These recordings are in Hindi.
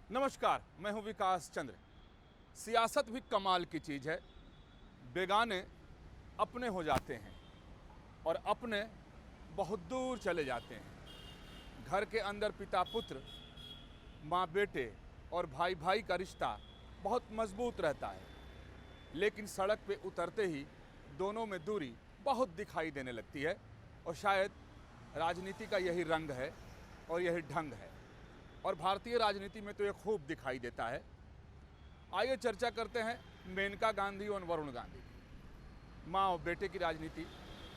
नमस्कार, मैं हूं विकास चंद्र। सियासत भी कमाल की चीज़ है। बेगाने अपने हो जाते हैं और अपने बहुत दूर चले जाते हैं। घर के अंदर पिता पुत्र, माँ बेटे और भाई भाई का रिश्ता बहुत मजबूत रहता है, लेकिन सड़क पे उतरते ही दोनों में दूरी बहुत दिखाई देने लगती है। और शायद राजनीति का यही रंग है और यही ढंग है, और भारतीय राजनीति में तो ये खूब दिखाई देता है। आइए चर्चा करते हैं मेनका गांधी और वरुण गांधी की। माँ और बेटे की राजनीति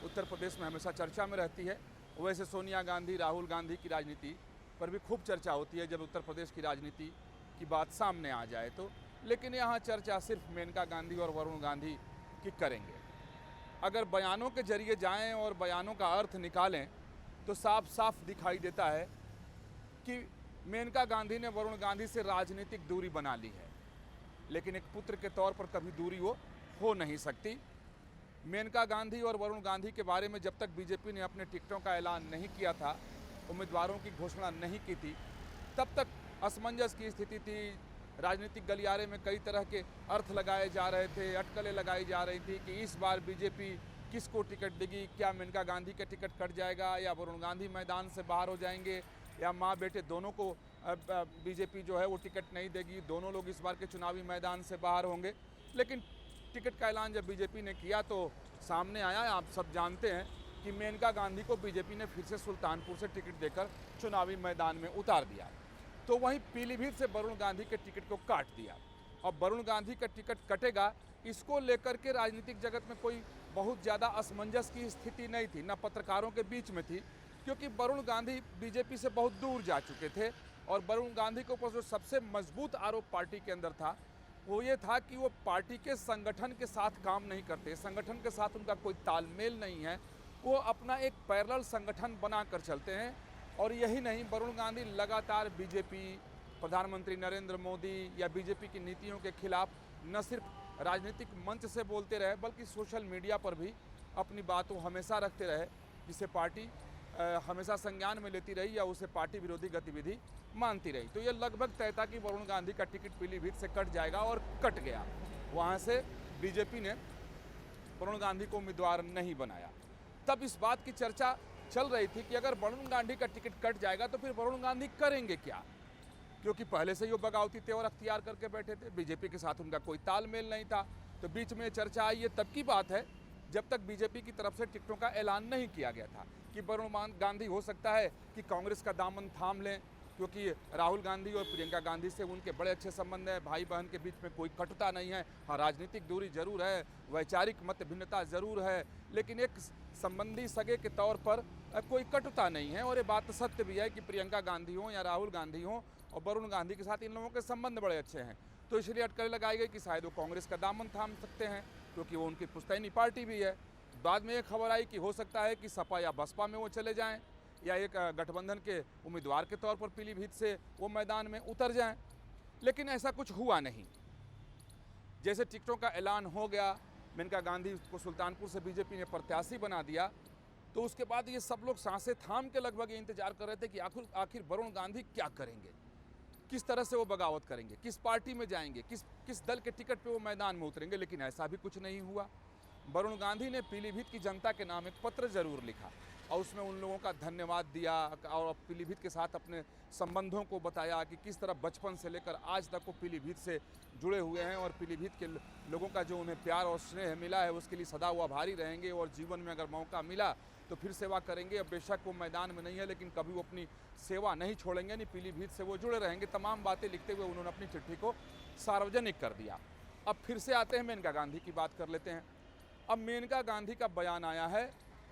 उत्तर प्रदेश में हमेशा चर्चा में रहती है। वैसे सोनिया गांधी, राहुल गांधी की राजनीति पर भी खूब चर्चा होती है जब उत्तर प्रदेश की राजनीति की बात सामने आ जाए तो, लेकिन यहाँ चर्चा सिर्फ मेनका गांधी और वरुण गांधी की करेंगे। अगर बयानों के जरिए जाएं और बयानों का अर्थ निकालें तो साफ साफ दिखाई देता है कि मेनका गांधी ने वरुण गांधी से राजनीतिक दूरी बना ली है, लेकिन एक पुत्र के तौर पर कभी दूरी वो हो नहीं सकती। मेनका गांधी और वरुण गांधी के बारे में जब तक बीजेपी ने अपने टिकटों का ऐलान नहीं किया था, उम्मीदवारों की घोषणा नहीं की थी, तब तक असमंजस की स्थिति थी। राजनीतिक गलियारे में कई तरह के अर्थ लगाए जा रहे थे, अटकलें लगाई जा रही थी कि इस बार बीजेपी किसको टिकट देगी, क्या मेनका गांधी का टिकट कट जाएगा या वरुण गांधी मैदान से बाहर हो जाएंगे, या माँ बेटे दोनों को बीजेपी जो है वो टिकट नहीं देगी, दोनों लोग इस बार के चुनावी मैदान से बाहर होंगे। लेकिन टिकट का ऐलान जब बीजेपी ने किया तो सामने आया, आप सब जानते हैं कि मेनका गांधी को बीजेपी ने फिर से सुल्तानपुर से टिकट देकर चुनावी मैदान में उतार दिया। तो वहीं पीलीभीत से वरुण गांधी के टिकट को काट दिया। अब वरुण गांधी का टिकट कटेगा, इसको लेकर के राजनीतिक जगत में कोई बहुत ज़्यादा असमंजस की स्थिति नहीं थी, न पत्रकारों के बीच में थी, क्योंकि वरुण गांधी बीजेपी से बहुत दूर जा चुके थे। और वरुण गांधी के ऊपर जो सबसे मजबूत आरोप पार्टी के अंदर था वो ये था कि वो पार्टी के संगठन के साथ काम नहीं करते, संगठन के साथ उनका कोई तालमेल नहीं है, वो अपना एक पैरेलल संगठन बना कर चलते हैं। और यही नहीं, वरुण गांधी लगातार बीजेपी, प्रधानमंत्री नरेंद्र मोदी या बीजेपी की नीतियों के खिलाफ न सिर्फ राजनीतिक मंच से बोलते रहे बल्कि सोशल मीडिया पर भी अपनी बातों हमेशा रखते रहे, जिसे पार्टी हमेशा संज्ञान में लेती रही या उसे पार्टी विरोधी गतिविधि मानती रही। तो ये लगभग तय था कि वरुण गांधी का टिकट पीलीभीत से कट जाएगा, और कट गया। वहाँ से बीजेपी ने वरुण गांधी को उम्मीदवार नहीं बनाया। तब इस बात की चर्चा चल रही थी कि अगर वरुण गांधी का टिकट कट जाएगा तो फिर वरुण गांधी करेंगे क्या, क्योंकि पहले से ही वो बगावती तेवर अख्तियार करके बैठे थे, बीजेपी के साथ उनका कोई तालमेल नहीं था। तो बीच में चर्चा आई, ये तब की बात है जब तक बीजेपी की तरफ से टिकटों का ऐलान नहीं किया गया था कि वरुण गांधी हो सकता है कि कांग्रेस का दामन थाम लें, क्योंकि राहुल गांधी और प्रियंका गांधी से उनके बड़े अच्छे संबंध हैं, भाई बहन के बीच में कोई कटुता नहीं है। हाँ, राजनीतिक दूरी जरूर है, वैचारिक मत भिन्नता जरूर है, लेकिन एक संबंधी सगे के तौर पर कोई कटुता नहीं है। और ये बात सत्य भी है कि प्रियंका गांधी हो या राहुल गांधी हो, और वरुण गांधी के साथ इन लोगों के संबंध बड़े अच्छे हैं। तो इसलिए अटकलें लगाई गई कि शायद वो कांग्रेस का दामन थाम सकते हैं, क्योंकि वो उनकी पुश्तैनी पार्टी भी है। बाद में ये खबर आई कि हो सकता है कि सपा या बसपा में वो चले जाएं, या एक गठबंधन के उम्मीदवार के तौर पर पीलीभीत से वो मैदान में उतर जाएं, लेकिन ऐसा कुछ हुआ नहीं। जैसे टिकटों का ऐलान हो गया, मेनका गांधी को सुल्तानपुर से बीजेपी ने प्रत्याशी बना दिया, तो उसके बाद ये सब लोग सांसें थाम के लगभग ये इंतजार कर रहे थे कि आखिर वरुण गांधी क्या करेंगे, किस तरह से वो बगावत करेंगे, किस पार्टी में जाएंगे, किस दल के टिकट पे वो मैदान में उतरेंगे। लेकिन ऐसा भी कुछ नहीं हुआ। वरुण गांधी ने पीलीभीत की जनता के नाम एक पत्र जरूर लिखा और उसमें उन लोगों का धन्यवाद दिया और पीलीभीत के साथ अपने संबंधों को बताया कि किस तरह बचपन से लेकर आज तक वो पीलीभीत से जुड़े हुए हैं, और पीलीभीत के लोगों का जो उन्हें प्यार और स्नेह मिला है उसके लिए सदा वो आभारी रहेंगे, और जीवन में अगर मौका मिला तो फिर सेवा करेंगे। अब बेशक वो मैदान में नहीं है, लेकिन कभी वो अपनी सेवा नहीं छोड़ेंगे, नहीं, पीलीभीत से वो जुड़े रहेंगे। तमाम बातें लिखते हुए उन्होंने अपनी चिट्ठी को सार्वजनिक कर दिया। अब फिर से आते हैं मेनका गांधी की बात कर लेते हैं। अब मेनका गांधी का बयान आया है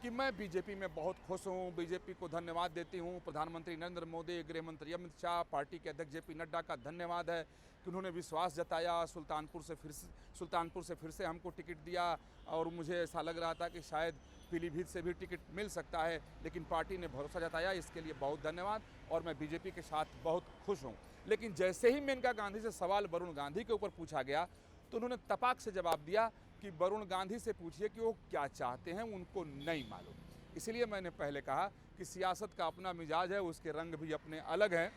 कि मैं बीजेपी में बहुत खुश हूँ, बीजेपी को धन्यवाद देती हूँ, प्रधानमंत्री नरेंद्र मोदी, गृह मंत्री अमित शाह, पार्टी के अध्यक्ष जेपी नड्डा का धन्यवाद है कि उन्होंने विश्वास जताया, सुल्तानपुर से फिर से हमको टिकट दिया, और मुझे ऐसा लग रहा था कि शायद पीलीभीत से भी टिकट मिल सकता है, लेकिन पार्टी ने भरोसा जताया, इसके लिए बहुत धन्यवाद, और मैं बीजेपी के साथ बहुत खुश हूँ। लेकिन जैसे ही मेनका गांधी से सवाल वरुण गांधी के ऊपर पूछा गया तो उन्होंने तपाक से जवाब दिया कि वरुण गांधी से पूछिए कि वो क्या चाहते हैं, उनको नहीं मालूम। इसलिए मैंने पहले कहा कि सियासत का अपना मिजाज है, उसके रंग भी अपने अलग हैं।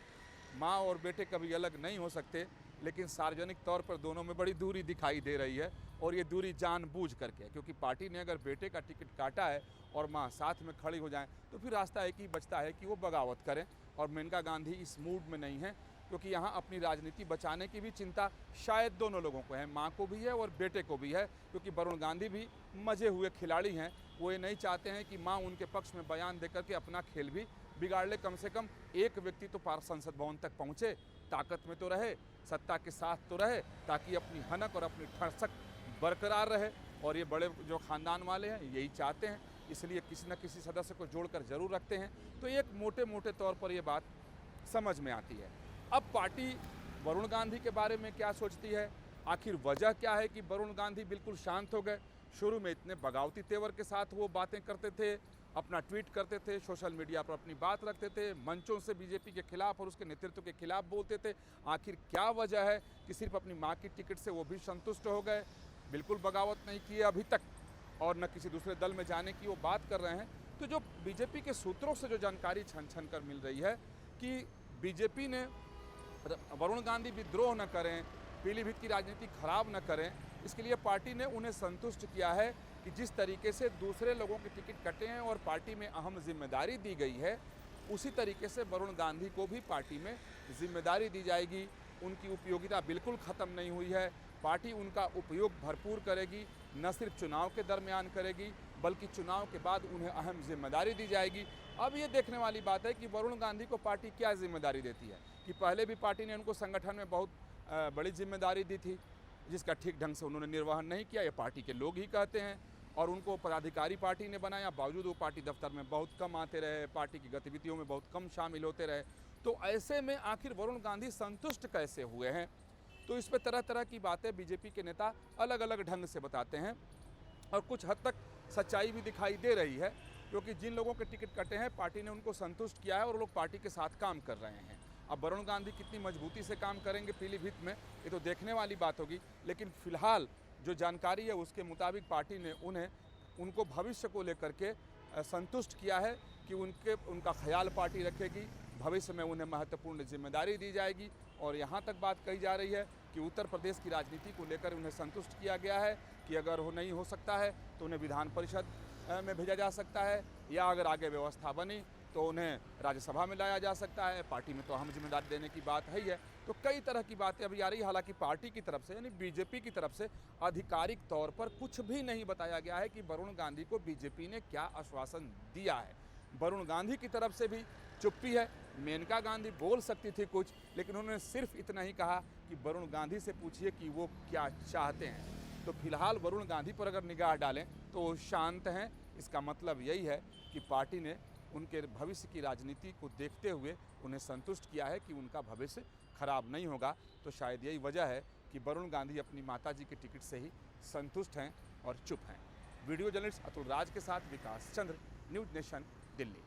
माँ और बेटे कभी अलग नहीं हो सकते, लेकिन सार्वजनिक तौर पर दोनों में बड़ी दूरी दिखाई दे रही है और ये दूरी जानबूझ करके है, क्योंकि पार्टी ने अगर बेटे का टिकट काटा है और माँ साथ में खड़ी हो जाए तो फिर रास्ता एक ही बचता है कि वो बगावत करें। और मेनका गांधी इस मूड में नहीं है, क्योंकि यहाँ अपनी राजनीति बचाने की भी चिंता शायद दोनों लोगों को है, माँ को भी है और बेटे को भी है, क्योंकि वरुण गांधी भी मजे हुए खिलाड़ी हैं। वो ये नहीं चाहते हैं कि माँ उनके पक्ष में बयान देकर के अपना खेल भी बिगाड़ ले। कम से कम एक व्यक्ति तो संसद भवन तक पहुँचे, ताकत में तो रहे, सत्ता के साथ तो रहे, ताकि अपनी हनक और अपनी ठरसक बरकरार रहे। और ये बड़े जो खानदान वाले हैं यही चाहते हैं, इसलिए किसी न किसी सदस्य को जोड़कर जरूर रखते हैं। तो एक मोटे मोटे तौर पर ये बात समझ में आती है। अब पार्टी वरुण गांधी के बारे में क्या सोचती है, आखिर वजह क्या है कि वरुण गांधी बिल्कुल शांत हो गए। शुरू में इतने बगावती तेवर के साथ वो बातें करते थे, अपना ट्वीट करते थे, सोशल मीडिया पर अपनी बात रखते थे, मंचों से बीजेपी के खिलाफ और उसके नेतृत्व के खिलाफ बोलते थे। आखिर क्या वजह है कि सिर्फ अपनी माँ की टिकट से वो भी संतुष्ट हो गए, बिल्कुल बगावत नहीं की अभी तक, और न किसी दूसरे दल में जाने की वो बात कर रहे हैं। तो जो बीजेपी के सूत्रों से जो जानकारी छन छन कर मिल रही है कि बीजेपी ने वरुण गांधी विद्रोह न करें, पीलीभीत की राजनीति खराब न करें, इसके लिए पार्टी ने उन्हें संतुष्ट किया है कि जिस तरीके से दूसरे लोगों के टिकट कटे हैं और पार्टी में अहम जिम्मेदारी दी गई है, उसी तरीके से वरुण गांधी को भी पार्टी में जिम्मेदारी दी जाएगी। उनकी उपयोगिता बिल्कुल ख़त्म नहीं हुई है, पार्टी उनका उपयोग भरपूर करेगी, न सिर्फ चुनाव के दरमियान करेगी बल्कि चुनाव के बाद उन्हें अहम जिम्मेदारी दी जाएगी। अब ये देखने वाली बात है कि वरुण गांधी को पार्टी क्या जिम्मेदारी देती है, कि पहले भी पार्टी ने उनको संगठन में बहुत बड़ी जिम्मेदारी दी थी, जिसका ठीक ढंग से उन्होंने निर्वहन नहीं किया, ये पार्टी के लोग ही कहते हैं। और उनको पदाधिकारी पार्टी ने बनाया, बावजूद वो पार्टी दफ्तर में बहुत कम आते रहे, पार्टी की गतिविधियों में बहुत कम शामिल होते रहे। तो ऐसे में आखिर वरुण गांधी संतुष्ट कैसे हुए हैं, तो इस पर तरह तरह की बातें बीजेपी के नेता अलग अलग ढंग से बताते हैं और कुछ हद तक सच्चाई भी दिखाई दे रही है, क्योंकि जिन लोगों के टिकट कटे हैं पार्टी ने उनको संतुष्ट किया है और लोग पार्टी के साथ काम कर रहे हैं। अब वरुण गांधी कितनी मजबूती से काम करेंगे पीलीभीत में, ये तो देखने वाली बात होगी, लेकिन फिलहाल जो जानकारी है उसके मुताबिक पार्टी ने उनको भविष्य को लेकर के संतुष्ट किया है कि उनका ख्याल पार्टी रखेगी, भविष्य में उन्हें महत्वपूर्ण जिम्मेदारी दी जाएगी। और यहाँ तक बात कही जा रही है कि उत्तर प्रदेश की राजनीति को लेकर उन्हें संतुष्ट किया गया है कि अगर वो नहीं हो सकता है तो उन्हें विधान परिषद में भेजा जा सकता है, या अगर आगे व्यवस्था बनी तो उन्हें राज्यसभा में लाया जा सकता है। पार्टी में तो अहम जिम्मेदारी देने की बात है ही है। तो कई तरह की बातें अभी आ रही है। हालांकि पार्टी की तरफ से यानी बीजेपी की तरफ से आधिकारिक तौर पर कुछ भी नहीं बताया गया है कि वरुण गांधी को बीजेपी ने क्या आश्वासन दिया है। वरुण गांधी की तरफ से भी चुप्पी है। मेनका गांधी बोल सकती थी कुछ, लेकिन उन्होंने सिर्फ इतना ही कहा कि वरुण गांधी से पूछिए कि वो क्या चाहते हैं। तो फिलहाल वरुण गांधी पर अगर निगाह डालें तो वो शांत हैं। इसका मतलब यही है कि पार्टी ने उनके भविष्य की राजनीति को देखते हुए उन्हें संतुष्ट किया है कि उनका भविष्य खराब नहीं होगा। तो शायद यही वजह है कि वरुण गांधी अपनी माताजी के टिकट से ही संतुष्ट हैं और चुप हैं। वीडियो जर्नलिस्ट अतुल राज के साथ विकास चंद्र, न्यूज़ नेशन, दिल्ली।